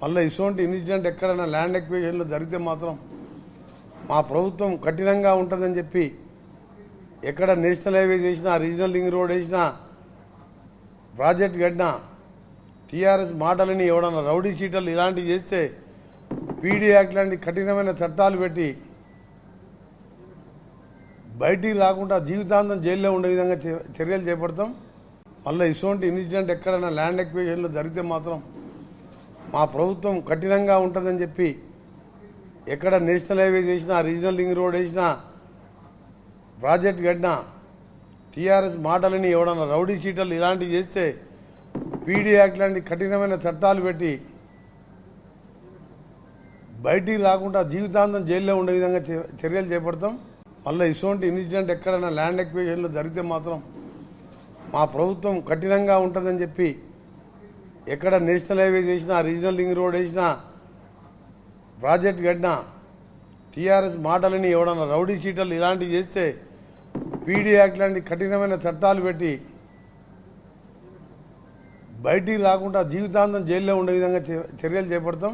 మళ్ళీ ఇటువంటి ఇన్సిడెంట్ ఎక్కడైనా ల్యాండ్ ఎక్విజిషన్లో జరిగితే మాత్రం మా ప్రభుత్వం కఠినంగా ఉంటుందని చెప్పి ఎక్కడ నేషనల్ హైవే చేసినా రీజనల్ లింక్ రోడ్ వేసినా ప్రాజెక్ట్ కట్టినా టీఆర్ఎస్ మాటలని ఎవడన్నా రౌడీ షీటర్లు ఇలాంటివి చేస్తే పీడీ యాక్ట్ లాంటి కఠినమైన చట్టాలు పెట్టి బయటికి రాకుండా జీవితాంతం జైల్లో ఉండే విధంగా చర్యలు చేపడతాం. మళ్ళీ ఇటువంటి ఇన్సిడెంట్ ఎక్కడైనా ల్యాండ్ ఎక్విజిషన్లో జరిగితే మాత్రం మా ప్రభుత్వం కఠినంగా ఉంటుందని చెప్పి ఎక్కడ నేషనల్ హైవే చేసినా రీజనల్ లింక్ రోడ్ వేసినా ప్రాజెక్ట్ కట్టినా టీఆర్ఎస్ మాటలని ఎవడన్నా రౌడీ షీటర్లు ఇలాంటివి చేస్తే పీడీ యాక్ట్ లాంటి కఠినమైన చట్టాలు పెట్టి బయటికి రాకుండా జీవితాంతం జైల్లో ఉండే విధంగా చర్యలు చేపడతాం. మళ్ళీ ఇటువంటి ఇన్సిడెంట్ ఎక్కడైనా ల్యాండ్ ఎక్విజిషన్లో జరిగితే మాత్రం మా ప్రభుత్వం కఠినంగా ఉంటుందని చెప్పి ఎక్కడ నేషనల్ హైవే చేసినా రీజనల్ లింక్ రోడ్ వేసినా ప్రాజెక్ట్ కట్టినా టీఆర్ఎస్ మాటలని ఎవడన్నా రౌడీ షీటర్లు ఇలాంటివి చేస్తే పీడీ యాక్ట్ లాంటి కఠినమైన చట్టాలు పెట్టి బయటికి రాకుండా జీవితాంతం జైల్లో ఉండే విధంగా చర్యలు చేపడతాం.